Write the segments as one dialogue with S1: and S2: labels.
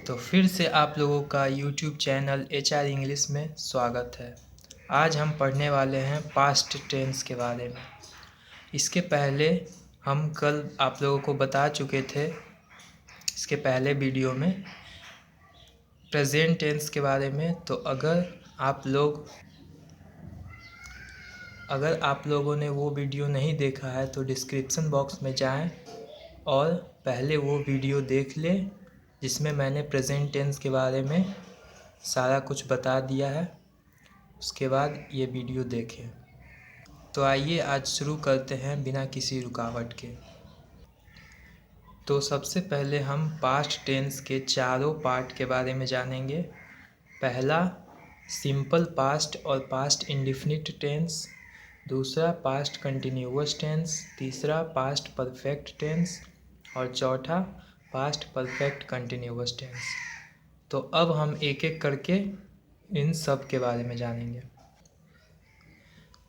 S1: तो फिर से आप लोगों का YouTube चैनल HR इंग्लिश में स्वागत है। आज हम पढ़ने वाले हैं पास्ट टेंस के बारे में। इसके पहले हम कल आप लोगों को बता चुके थे इसके पहले वीडियो में प्रेजेंट टेंस के बारे में। तो अगर आप लोगों ने वो वीडियो नहीं देखा है तो डिस्क्रिप्शन बॉक्स में जाएं और पहले वो वीडियो देख लें जिसमें मैंने प्रेजेंट टेंस के बारे में सारा कुछ बता दिया है। उसके बाद ये वीडियो देखें। तो आइए आज शुरू करते हैं बिना किसी रुकावट के। तो सबसे पहले हम पास्ट टेंस के चारों पार्ट के बारे में जानेंगे। पहला सिंपल पास्ट और पास्ट इंडेफिनिट टेंस, दूसरा पास्ट कंटिन्यूअस टेंस, तीसरा पास्ट परफेक्ट टेंस और चौथा पास्ट परफेक्ट कंटिन्यूअस टेंस। तो अब हम एक एक करके इन सब के बारे में जानेंगे।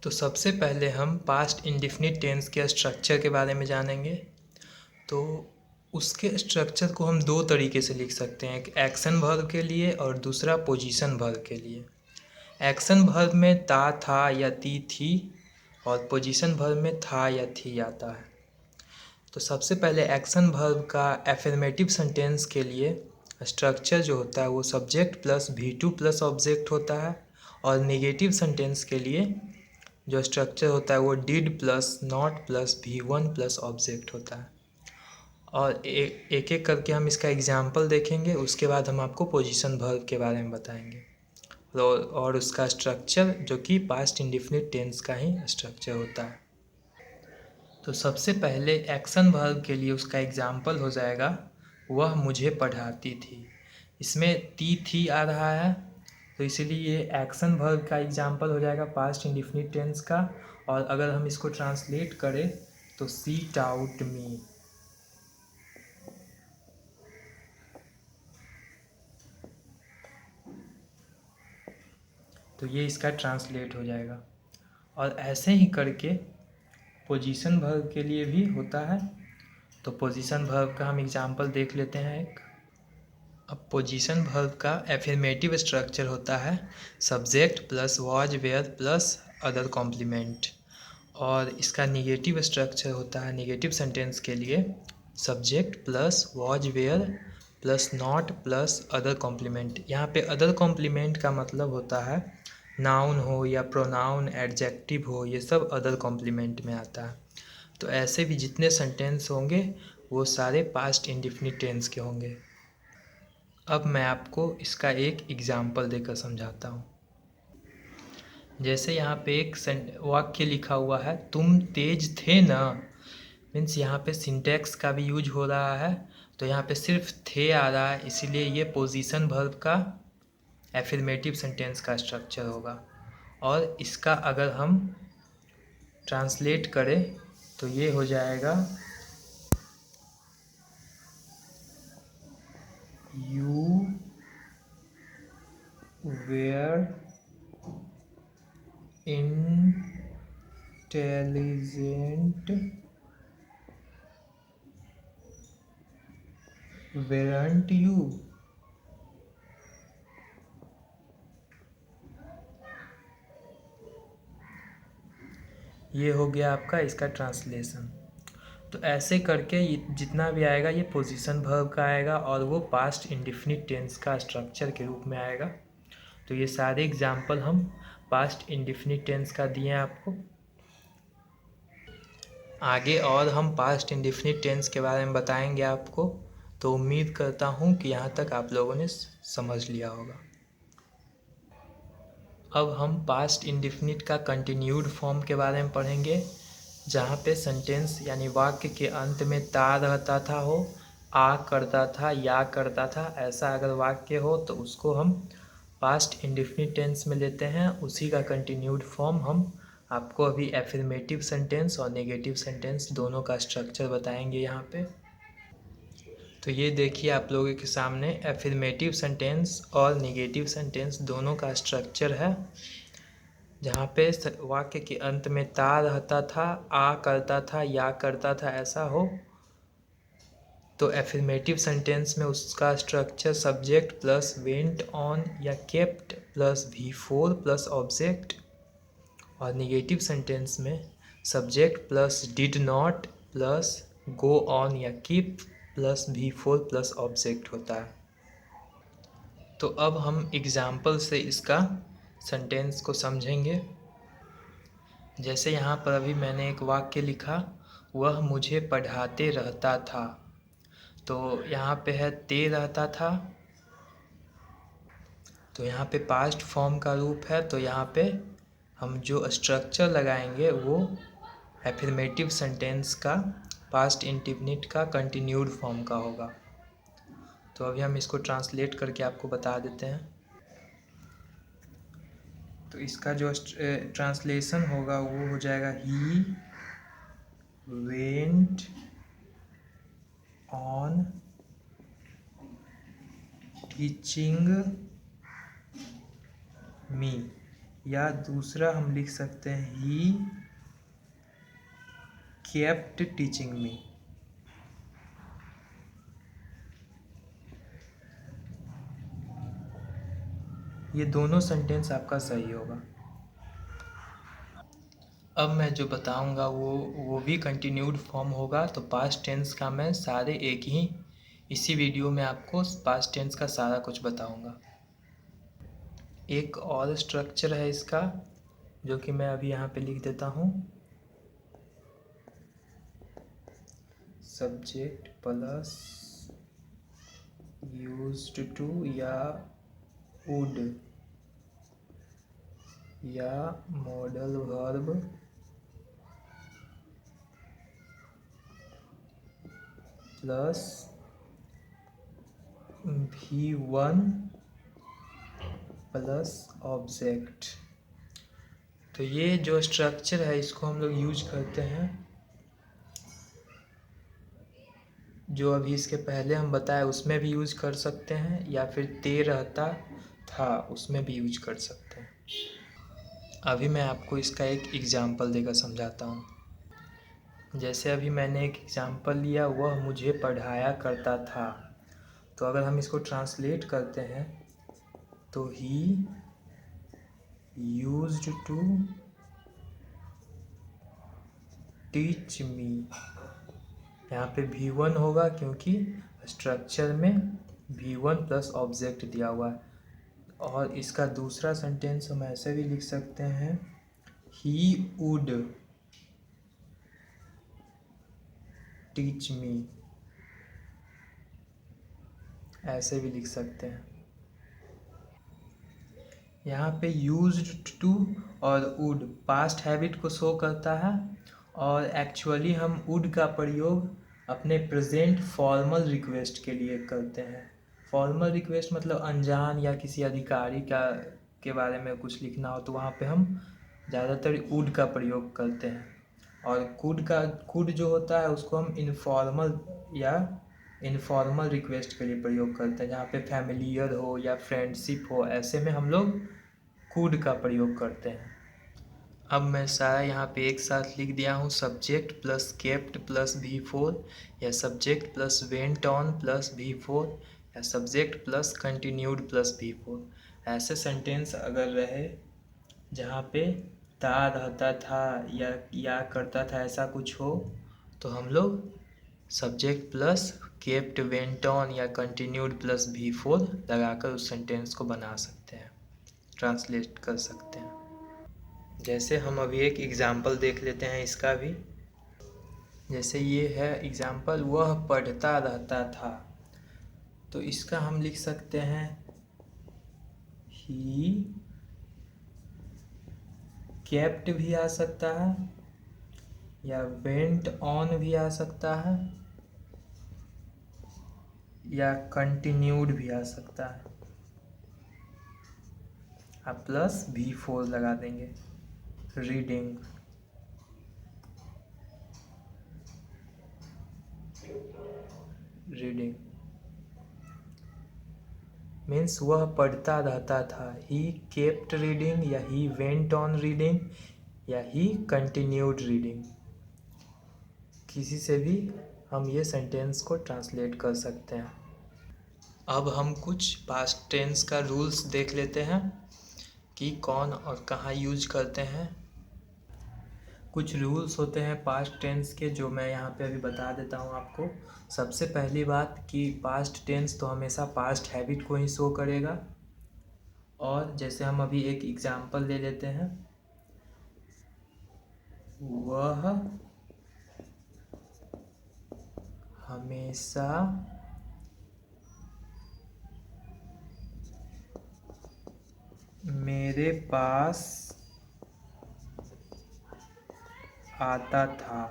S1: तो सबसे पहले हम पास्ट इंडेफिनिट टेंस के स्ट्रक्चर के बारे में जानेंगे। तो उसके स्ट्रक्चर को हम दो तरीके से लिख सकते हैं, एक एक्शन वर्ब के लिए और दूसरा पोजीशन वर्ब के लिए। एक्शन वर्ब में ता, था या ती, थी और पोजीशन वर्ब में था या थी आता है। तो सबसे पहले एक्शन वर्ब का एफर्मेटिव सेंटेंस के लिए स्ट्रक्चर जो होता है वो subject plus V2 plus object होता है, और नेगेटिव सेंटेंस के लिए जो स्ट्रक्चर होता है वो did plus not plus V1 plus object होता है। और एक एक करके हम इसका एग्जाम्पल देखेंगे, उसके बाद हम आपको पोजीशन वर्ब के बारे में बताएंगे और उसका स्ट्रक्चर जो कि पास्ट इंडेफिनिट टेंस का ही स्ट्रक्चर होता है। तो सबसे पहले एक्शन वर्ब के लिए उसका एग्जाम्पल हो जाएगा वह मुझे पढ़ाती थी। इसमें ती थी आ रहा है तो इसीलिए ये एक्शन वर्ब का एग्जाम्पल हो जाएगा पास्ट इंडेफिनिट टेंस का। और अगर हम इसको ट्रांसलेट करें तो सी टाउट मी। तो ये इसका ट्रांसलेट हो जाएगा। और ऐसे ही करके पोजीशन वर्ब के लिए भी होता है। तो पोजीशन वर्ब का हम एग्जाम्पल देख लेते हैं एक। अब पोजीशन वर्ब का एफर्मेटिव स्ट्रक्चर होता है subject plus was were plus other complement, और इसका निगेटिव स्ट्रक्चर होता है नेगेटिव सेंटेंस के लिए subject plus was were plus not plus other complement. यहाँ पे अदर कॉम्प्लीमेंट का मतलब होता है नाउन हो या प्रोनाउन, एडजेक्टिव हो, ये सब अदर कॉम्प्लीमेंट में आता है। तो ऐसे भी जितने सेंटेंस होंगे वो सारे पास्ट इंडेफिनिट टेंस के होंगे। अब मैं आपको इसका एक एग्जाम्पल देकर समझाता हूँ। जैसे यहाँ पे एक वाक्य लिखा हुआ है तुम तेज थे ना, मीन्स यहाँ पे सिंटैक्स का भी यूज हो रहा है। तो यहाँ पे सिर्फ थे आ रहा है, इसीलिए ये पोजीशन वर्ब का एफर्मेटिव सेंटेंस का स्ट्रक्चर होगा। और इसका अगर हम ट्रांसलेट करें तो ये हो जाएगा यू वेयर इंटेलिजेंट वेरंट यू। ये हो गया आपका इसका ट्रांसलेशन। तो ऐसे करके जितना भी आएगा ये पोजीशन वर्ब का आएगा और वो पास्ट इंडेफिनिट टेंस का स्ट्रक्चर के रूप में आएगा। तो ये सारे एग्जाम्पल हम पास्ट इंडेफिनिट टेंस का दिए हैं आपको। आगे और हम पास्ट इंडेफिनिट टेंस के बारे में बताएंगे आपको। तो उम्मीद करता हूँ कि यहाँ तक आप लोगों ने समझ लिया होगा। अब हम पास्ट इंडेफिनिट का कंटिन्यूड फॉर्म के बारे में पढ़ेंगे, जहाँ पे सेंटेंस यानी वाक्य के अंत में ता रहता था हो, आ करता था, या करता था, ऐसा अगर वाक्य हो तो उसको हम पास्ट इंडेफिनिट टेंस में लेते हैं। उसी का कंटिन्यूड फॉर्म हम आपको अभी एफर्मेटिव सेंटेंस और नेगेटिव सेंटेंस दोनों का स्ट्रक्चर बताएंगे यहाँ पे। तो ये देखिए आप लोगों के सामने एफर्मेटिव सेंटेंस और नेगेटिव सेंटेंस दोनों का स्ट्रक्चर है, जहाँ पे वाक्य के अंत में ता रहता था, आ करता था, या करता था ऐसा हो, तो एफर्मेटिव सेंटेंस में उसका structure subject plus went on या kept plus V4 plus object, और निगेटिव सेंटेंस में subject plus did not plus go on या keep plus V4 plus object होता है। तो अब हम एग्जाम्पल से इसका सेंटेंस को समझेंगे। जैसे यहाँ पर अभी मैंने एक वाक्य लिखा, वह मुझे पढ़ाते रहता था। तो यहाँ पे है ते रहता था, तो यहाँ पे पास्ट फॉर्म का रूप है, तो यहाँ पे हम जो स्ट्रक्चर लगाएंगे वो एफर्मेटिव सेंटेंस का पास्ट इंडेफिनिट का कंटिन्यूड फॉर्म का होगा। तो अभी हम इसको ट्रांसलेट करके आपको बता देते हैं। तो इसका जो ट्रांसलेशन होगा वो हो जाएगा he went on teaching me, या दूसरा हम लिख सकते हैं ही केप्ट टीचिंग मी। ये दोनों सेंटेंस आपका सही होगा। अब मैं जो बताऊंगा वो भी कंटिन्यूड फॉर्म होगा। तो पास्ट टेंस का मैं सारे एक ही इसी वीडियो में आपको पास्ट टेंस का सारा कुछ बताऊंगा। एक और स्ट्रक्चर है इसका, जो कि मैं अभी यहाँ पे लिख देता हूँ। सब्जेक्ट प्लस यूज्ड टू या वुड या modal verb plus V1 plus object. तो ये जो स्ट्रक्चर है इसको हम लोग यूज करते हैं, जो अभी इसके पहले हम बताए उसमें भी यूज कर सकते हैं, या फिर ते रहता था उसमें भी यूज कर सकते हैं। अभी मैं आपको इसका एक एग्जाम्पल देकर समझाता हूँ। जैसे अभी मैंने एक एग्जाम्पल लिया, वह मुझे पढ़ाया करता था। तो अगर हम इसको ट्रांसलेट करते हैं तो he used to teach me. यहाँ पे V1 होगा क्योंकि स्ट्रक्चर में V1 प्लस ऑब्जेक्ट दिया हुआ है। और इसका दूसरा सेंटेंस हम ऐसे भी लिख सकते हैं, ही वुड टीच मी, ऐसे भी लिख सकते हैं। यहाँ पे यूज्ड टू और वुड पास्ट हैबिट को शो करता है, और एक्चुअली हम वुड का प्रयोग अपने प्रेजेंट फॉर्मल रिक्वेस्ट के लिए करते हैं। फॉर्मल रिक्वेस्ट मतलब अनजान या किसी अधिकारी के बारे में कुछ लिखना हो, तो वहाँ पे हम ज़्यादातर वुड का प्रयोग करते हैं। और कुड जो होता है उसको हम इनफॉर्मल रिक्वेस्ट के लिए प्रयोग करते हैं, जहाँ पे फैमिलियर हो या फ्रेंडशिप हो, ऐसे में हम लोग कुड का प्रयोग करते हैं। अब मैं सारा यहाँ पे एक साथ लिख दिया हूँ, subject plus kept plus V4, या subject plus went on plus V4, या subject plus continued plus V4। ऐसे सेंटेंस अगर रहे जहाँ पे ता रहता था या करता था ऐसा कुछ हो, तो हम लोग subject plus kept went on या कंटिन्यूड प्लस V4 लगाकर उस सेंटेंस को बना सकते हैं, ट्रांसलेट कर सकते हैं। जैसे हम अभी एक एग्ज़ाम्पल देख लेते हैं इसका भी। जैसे ये है एग्ज़ाम्पल, वह पढ़ता रहता था। तो इसका हम लिख सकते हैं ही केप्ट भी आ सकता है, या वेंट ऑन भी आ सकता है, या कंटिन्यूड भी आ सकता है। आप प्लस V4 लगा देंगे। रीडिंग, रीडिंग मीन्स वह पढ़ता रहता था। ही केप्ट रीडिंग, या ही वेंट ऑन रीडिंग, या ही कंटिन्यूड रीडिंग, किसी से भी हम ये सेंटेंस को ट्रांसलेट कर सकते हैं। अब हम कुछ पास्ट टेंस का रूल्स देख लेते हैं कि कौन और कहाँ यूज करते हैं। कुछ रूल्स होते हैं पास्ट टेंस के जो मैं यहाँ पे अभी बता देता हूँ आपको। सबसे पहली बात कि पास्ट टेंस तो हमेशा पास्ट हैबिट को ही शो करेगा। और जैसे हम अभी एक एग्जांपल ले लेते हैं, वह हमेशा मेरे पास आता था।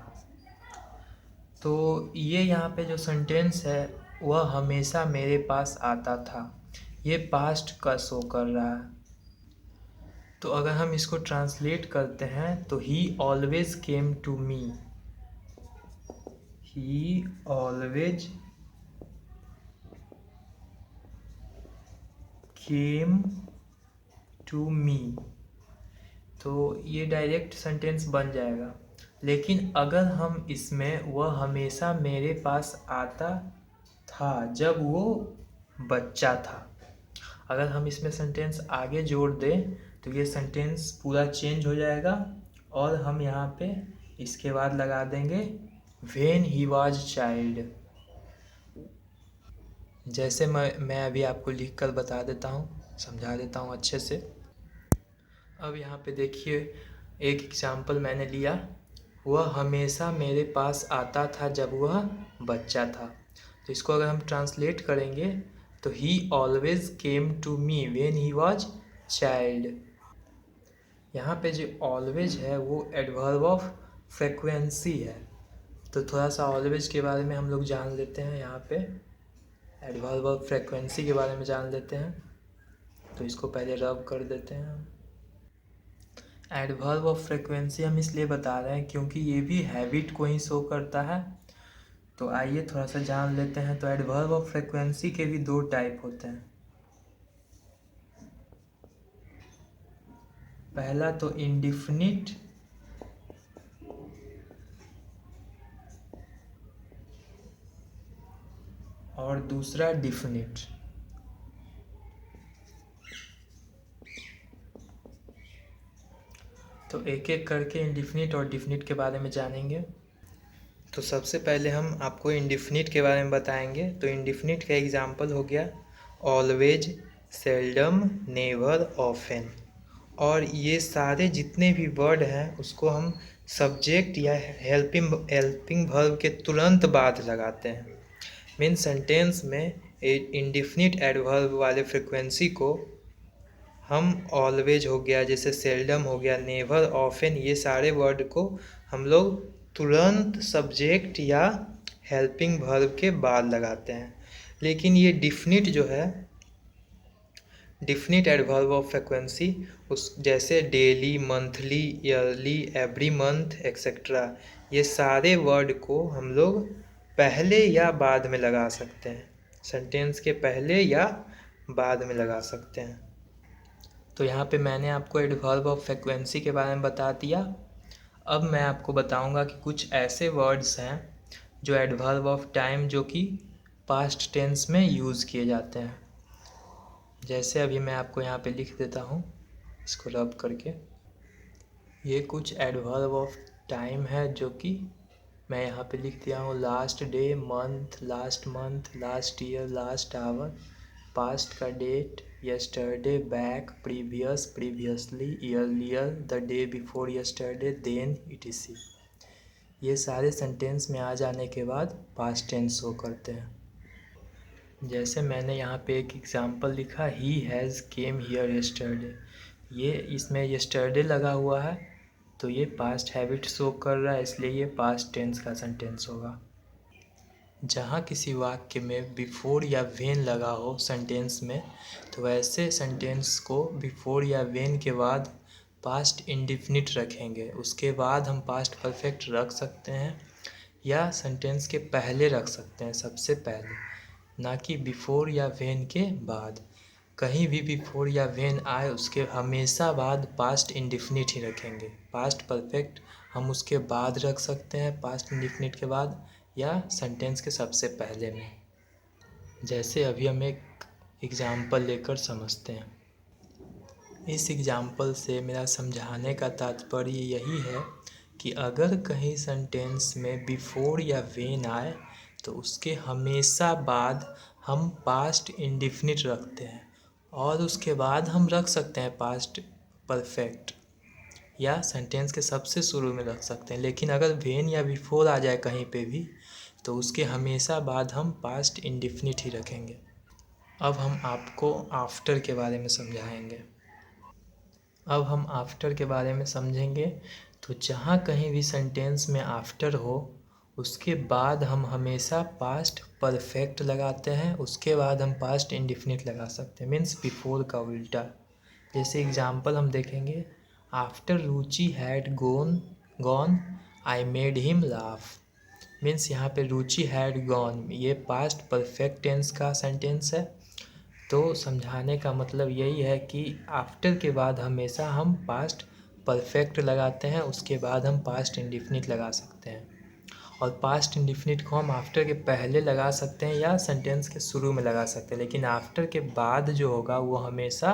S1: तो ये यहाँ पे जो सेंटेंस है, वह हमेशा मेरे पास आता था, ये पास्ट का शो कर रहा है। तो अगर हम इसको ट्रांसलेट करते हैं तो he always came to me, he always came to me. तो ये डायरेक्ट सेंटेंस बन जाएगा। लेकिन अगर हम इसमें वह हमेशा मेरे पास आता था जब वो बच्चा था, अगर हम इसमें सेंटेंस आगे जोड़ दें तो ये सेंटेंस पूरा चेंज हो जाएगा। और हम यहाँ पे इसके बाद लगा देंगे व्हेन ही वाज चाइल्ड। जैसे मैं अभी आपको लिख कर बता देता हूँ, समझा देता हूँ अच्छे से। अब यहाँ पे देखिए, एक एग्जाम्पल मैंने लिया, वह हमेशा मेरे पास आता था जब वह बच्चा था। तो इसको अगर हम ट्रांसलेट करेंगे तो he always came to me when he was child. यहाँ पे जो ऑलवेज है वो एडवर्ब ऑफ फ्रीक्वेंसी है। तो थोड़ा सा ऑलवेज के बारे में हम लोग जान लेते हैं। यहाँ पे एडवर्ब ऑफ फ्रीक्वेंसी के बारे में जान लेते हैं। तो इसको पहले रब कर देते हैं। एडवर्ब ऑफ फ्रीक्वेंसी हम इसलिए बता रहे हैं क्योंकि ये भी हैबिट को ही शो करता है। तो आइए थोड़ा सा जान लेते हैं। तो एडवर्ब ऑफ फ्रीक्वेंसी के भी दो टाइप होते हैं। पहला तो इंडिफिनिट और दूसरा डिफिनिट। तो एक एक करके इंडिफिनिट और डिफिनिट के बारे में जानेंगे। तो सबसे पहले हम आपको इंडिफिनिट के बारे में बताएंगे। तो इंडिफिनिट का एग्जांपल हो गया ऑलवेज, सेल्डम, नेवर, ऑफन। और ये सारे जितने भी वर्ड हैं उसको हम सब्जेक्ट या हेल्पिंग वर्ब के तुरंत बाद लगाते हैं। मीन सेंटेंस में इंडिफिनिट एडवर्ब वाले फ्रिक्वेंसी को हम ऑलवेज हो गया, जैसे सेल्डम हो गया, नेवर, ऑफन, ये सारे वर्ड को हम लोग तुरंत सब्जेक्ट या हेल्पिंग वर्ब के बाद लगाते हैं। लेकिन ये डिफिनिट जो है, डिफिनिट एडवर्ब ऑफ फ्रीक्वेंसी, उस जैसे daily, monthly, yearly, every month etcetera, ये सारे वर्ड को हम लोग पहले या बाद में लगा सकते हैं। सेंटेंस के पहले या बाद में लगा सकते हैं। तो यहाँ पे मैंने आपको एडवर्ब ऑफ फ्रीक्वेंसी के बारे में बता दिया। अब मैं आपको बताऊंगा कि कुछ ऐसे वर्ड्स हैं जो एडवर्ब ऑफ टाइम जो कि पास्ट टेंस में यूज़ किए जाते हैं। जैसे अभी मैं आपको यहाँ पे लिख देता हूँ इसको रब करके। ये कुछ एडवर्ब ऑफ टाइम है जो कि मैं यहाँ पे लिख दिया हूँ। Last day, month, last year, last hour, past का date, yesterday, back, previous, previously, earlier, the day before yesterday, then, etc. ये सारे सेंटेंस में आ जाने के बाद पास्ट टेंस शो करते हैं। जैसे मैंने यहाँ पे एक एग्जांपल लिखा, he has came here yesterday. ये इसमें यस्टरडे लगा हुआ है तो ये पास्ट हैबिट शो कर रहा है, इसलिए ये पास्ट टेंस का सेंटेंस होगा। जहाँ किसी वाक्य में बिफोर या व्हेन लगा हो सेंटेंस में, तो वैसे सेंटेंस को बिफोर या व्हेन के बाद पास्ट इंडिफिनिट रखेंगे। उसके बाद हम पास्ट परफेक्ट रख सकते हैं या सेंटेंस के पहले रख सकते हैं, सबसे पहले, ना कि बिफोर या व्हेन के बाद। कहीं भी बिफोर या व्हेन आए उसके हमेशा बाद पास्ट इंडिफिनिट ही रखेंगे। पास्ट परफेक्ट हम उसके बाद रख सकते हैं पास्ट इंडिफिनिट के बाद, या सेंटेंस के सबसे पहले में। जैसे अभी हम एक एग्ज़ाम्पल लेकर समझते हैं। इस एग्ज़ाम्पल से मेरा समझाने का तात्पर्य यही है कि अगर कहीं सेंटेंस में बिफोर या व्हेन आए तो उसके हमेशा बाद हम पास्ट इंडेफिनिट रखते हैं, और उसके बाद हम रख सकते हैं पास्ट परफेक्ट, या सेंटेंस के सबसे शुरू में रख सकते हैं। लेकिन अगर व्हेन या बिफोर आ जाए कहीं पे भी तो उसके हमेशा बाद हम पास्ट इंडेफिनिट ही रखेंगे। अब हम आपको आफ्टर के बारे में समझाएंगे। अब हम आफ्टर के बारे में समझेंगे। तो जहाँ कहीं भी सेंटेंस में आफ्टर हो उसके बाद हम हमेशा पास्ट परफेक्ट लगाते हैं, उसके बाद हम पास्ट इंडेफिनिट लगा सकते हैं, मीन्स बिफोर का उल्टा। जैसे एग्जांपल हम देखेंगे, after Ruchi had gone I made him laugh. Means यहाँ पे रुचि हैड गॉन ये पास्ट परफेक्ट टेंस का सेंटेंस है। तो समझाने का मतलब यही है कि आफ्टर के बाद हमेशा हम पास्ट परफेक्ट लगाते हैं, उसके बाद हम पास्ट इंडेफिनिट लगा सकते हैं। और पास्ट इंडेफिनिट को हम आफ्टर के पहले लगा सकते हैं या सेंटेंस के शुरू में लगा सकते हैं, लेकिन आफ्टर के बाद जो होगा वो हमेशा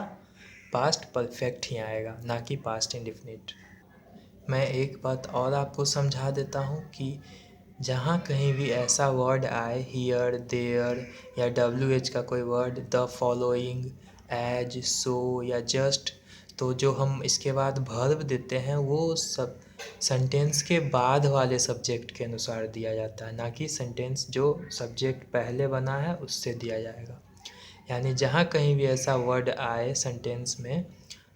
S1: पास्ट परफेक्ट ही आएगा, ना कि पास्ट इंडेफिनिट। मैं एक बात और आपको समझा देता हूँ कि जहाँ कहीं भी ऐसा वर्ड आए, हियर, देयर या WH का कोई वर्ड, द फॉलोइंग, एज, सो या जस्ट, तो जो हम इसके बाद वर्ब देते हैं वो सब सेंटेंस के बाद वाले सब्जेक्ट के अनुसार दिया जाता है, ना कि सेंटेंस जो सब्जेक्ट पहले बना है उससे दिया जाएगा। यानी जहाँ कहीं भी ऐसा वर्ड आए सेंटेंस में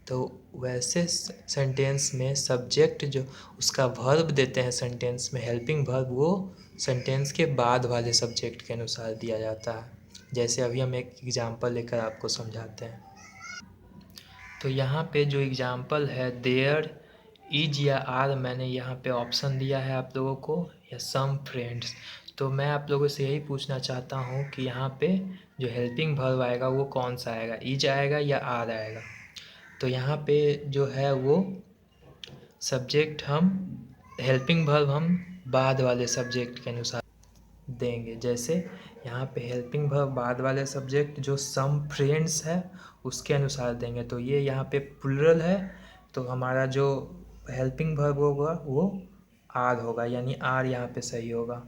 S1: तो वैसे सेंटेंस में सब्जेक्ट जो उसका वर्ब देते हैं सेंटेंस में, हेल्पिंग वर्ब, वो सेंटेंस के बाद वाले सब्जेक्ट के अनुसार दिया जाता है। जैसे अभी हम एक एग्जांपल लेकर आपको समझाते हैं। तो यहाँ पे जो एग्जांपल है, देयर, इज या आर, मैंने यहाँ पे ऑप्शन दिया है आप लोगों को, या सम फ्रेंड्स। तो मैं आप लोगों से यही पूछना चाहता हूँ कि यहाँ पे जो हेल्पिंग वर्ब आएगा वो कौन सा आएगा, इज आएगा या आर आएगा। तो यहाँ पे जो है वो सब्जेक्ट हम हेल्पिंग वर्ब हम बाद वाले सब्जेक्ट के अनुसार देंगे। जैसे यहाँ पे हेल्पिंग वर्ब बाद वाले सब्जेक्ट जो सम फ्रेंड्स है उसके अनुसार देंगे। तो ये यहाँ पे प्लुरल है तो हमारा जो हेल्पिंग वर्ब होगा वो आर होगा, यानी आर यहाँ पे सही होगा,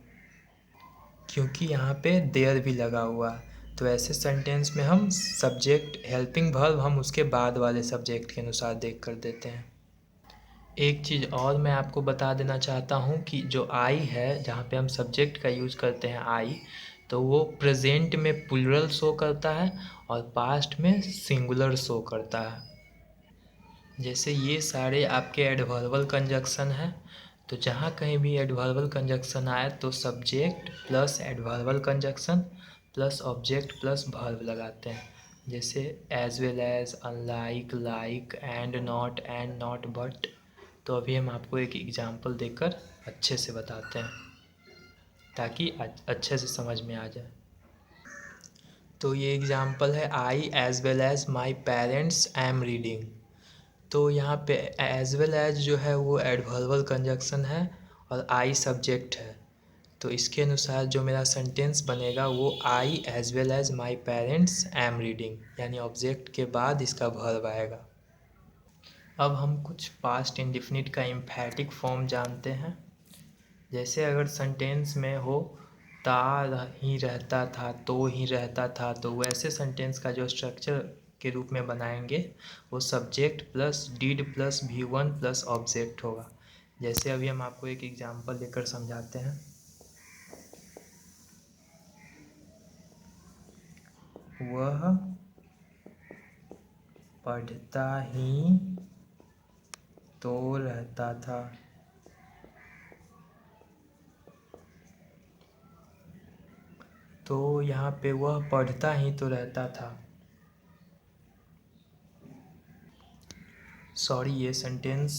S1: क्योंकि यहाँ पे देयर भी लगा हुआ है। तो ऐसे सेंटेंस में हम सब्जेक्ट हेल्पिंग वर्ब हम उसके बाद वाले सब्जेक्ट के अनुसार देख कर देते हैं। एक चीज़ और मैं आपको बता देना चाहता हूँ कि जो आई है, जहाँ पे हम सब्जेक्ट का यूज़ करते हैं आई, तो वो प्रेजेंट में प्लुरल शो करता है और पास्ट में सिंगुलर शो करता है। जैसे ये सारे आपके एडवर्बल कंजक्शन हैं, तो जहाँ कहीं भी एडवर्बल कंजक्शन आए तो subject plus adverbial conjunction plus object plus verb लगाते हैं। जैसे as well as, unlike, like, and not, but. तो अभी हम आपको एक एग्जांपल देकर अच्छे से बताते हैं ताकि अच्छे से समझ में आ जाए। तो ये एग्जांपल है, I as well as my parents am reading. तो यहाँ पे एज वेल एज जो है वो एडवर्बल कंजक्शन है और आई सब्जेक्ट है। तो इसके अनुसार जो मेरा सेंटेंस बनेगा वो I as well as my parents am reading, यानी ऑब्जेक्ट के बाद इसका वर्ब आएगा। अब हम कुछ पास्ट इंडेफिनिट का एम्फैटिक फॉर्म जानते हैं। जैसे अगर सेंटेंस में हो ता ही रहता था, तो ही रहता था, तो वैसे सेंटेंस का जो स्ट्रक्चर के रूप में बनाएंगे वो subject plus did plus V1 plus object होगा। जैसे अभी हम आपको एक एग्जांपल लेकर समझाते हैं। वह पढ़ता ही तो रहता था। तो यहाँ पे वह पढ़ता ही तो रहता था, सॉरी ये सेंटेंस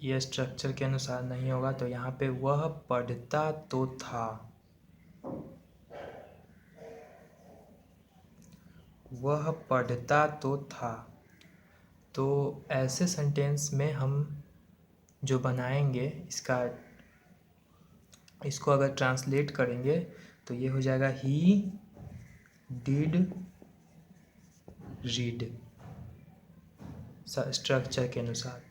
S1: ये स्ट्रक्चर के अनुसार नहीं होगा। तो यहाँ पे वह पढ़ता तो था, वह पढ़ता तो था। तो ऐसे सेंटेंस में हम जो बनाएंगे इसका इसको अगर ट्रांसलेट करेंगे तो ये हो जाएगा ही डिड रीड स्ट्रक्चर के अनुसार।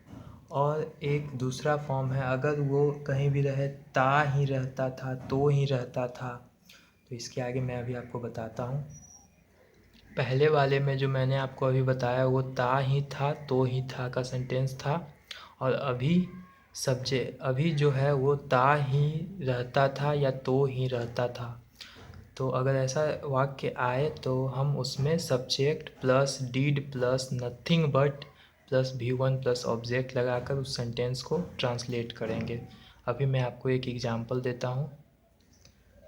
S1: और एक दूसरा फॉर्म है, अगर वो कहीं भी रहे ता ही रहता था, तो ही रहता था, तो इसके आगे मैं अभी आपको बताता हूँ। पहले वाले में जो मैंने आपको अभी बताया वो ता ही था, तो ही था का सेंटेंस था। और अभी जो है वो ता ही रहता था या तो ही रहता था। तो अगर ऐसा वाक्य आए तो हम उसमें subject plus did plus nothing but plus V1 plus object लगाकर उस सेंटेंस को ट्रांसलेट करेंगे। अभी मैं आपको एक एग्जांपल देता हूँ।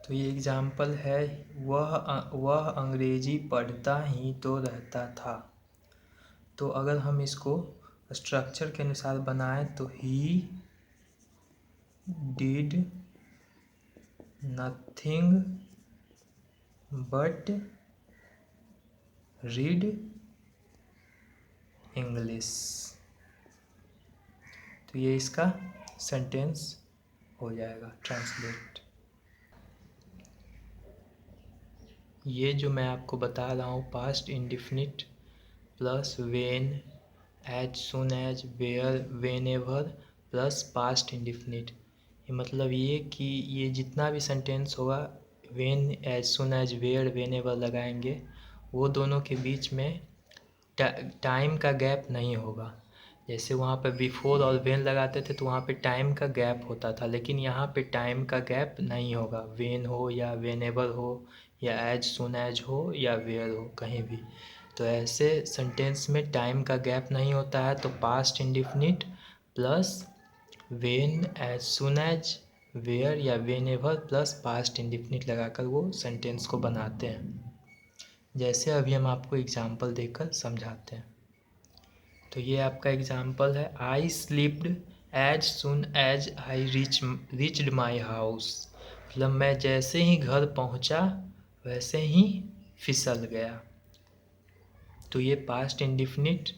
S1: तो ये एग्जांपल है, वह अंग्रेजी पढ़ता ही तो रहता था। तो अगर हम इसको स्ट्रक्चर के अनुसार बनाएं तो he did nothing but read English. तो ये इसका सेंटेंस हो जाएगा ट्रांसलेट। ये जो मैं आपको बता रहा हूँ past indefinite plus when, as soon as, where, whenever plus past indefinite, ये मतलब ये कि ये जितना भी सेंटेंस होगा when, as soon as, where, whenever लगाएंगे, वो दोनों के बीच में टाइम का गैप नहीं होगा। जैसे वहाँ पे बिफोर और वेन लगाते थे तो वहाँ पे टाइम का गैप होता था, लेकिन यहाँ पे टाइम का गैप नहीं होगा। वेन हो या वेनेवर हो या एज सुन एज हो या वेयर हो, कहीं भी। तो ऐसे सेंटेंस में टाइम का गैप नहीं होता है, तो past indefinite plus when, as soon as, where या वेनेवर प्लस पास्ट इंडिफिनिट लगाकर वो सेंटेंस को बनाते हैं। जैसे अभी हम आपको एग्जाम्पल देकर समझाते हैं। तो ये आपका एग्जाम्पल है, I slipped as soon as I reached my house. मतलब मैं जैसे ही घर पहुंचा वैसे ही फिसल गया। तो ये पास्ट इंडिफिनिट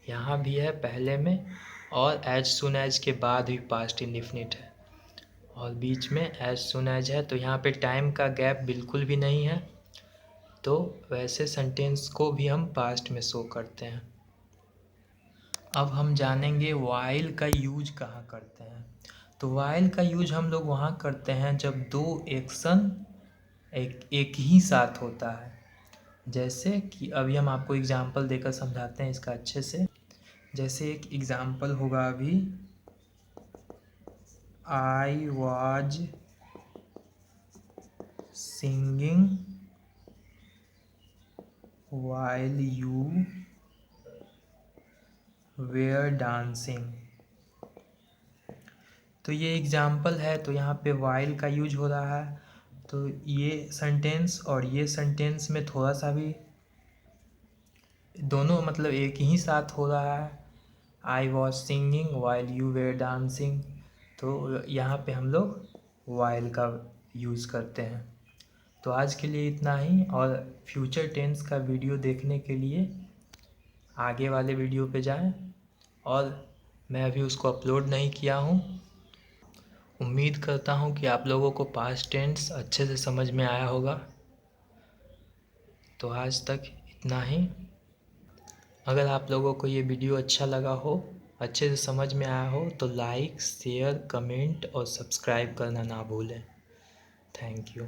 S1: यहाँ भी है पहले में, और एज सुन एज के बाद भी पास्ट इंडिफिनिट है, और बीच में एज सुन एज है। तो यहाँ पे टाइम का गैप बिल्कुल भी नहीं है, तो वैसे सेंटेंस को भी हम पास्ट में शो करते हैं। अब हम जानेंगे वाइल का यूज कहाँ करते हैं। तो वाइल का यूज हम लोग वहाँ करते हैं जब दो एक्शन एक ही साथ होता है। जैसे कि अभी हम आपको एग्जांपल देकर समझाते हैं इसका अच्छे से। जैसे एक एग्जांपल होगा अभी, I was singing while you were dancing. तो ये एग्जाम्पल है, तो यहाँ पे वाइल का यूज हो रहा है। तो ये सेंटेंस और ये सेंटेंस में थोड़ा सा भी दोनों मतलब एक ही साथ हो रहा है। I was singing while you were dancing, तो यहाँ पे हम लोग वाइल का यूज़ करते हैं। तो आज के लिए इतना ही, और फ्यूचर टेंस का वीडियो देखने के लिए आगे वाले वीडियो पे जाएं, और मैं अभी उसको अपलोड नहीं किया हूँ। उम्मीद करता हूँ कि आप लोगों को पास्ट टेंस अच्छे से समझ में आया होगा। तो आज तक इतना ही। अगर आप लोगों को ये वीडियो अच्छा लगा हो, अच्छे से समझ में आया हो, तो लाइक, शेयर, कमेंट और सब्सक्राइब करना ना भूलें। Thank you.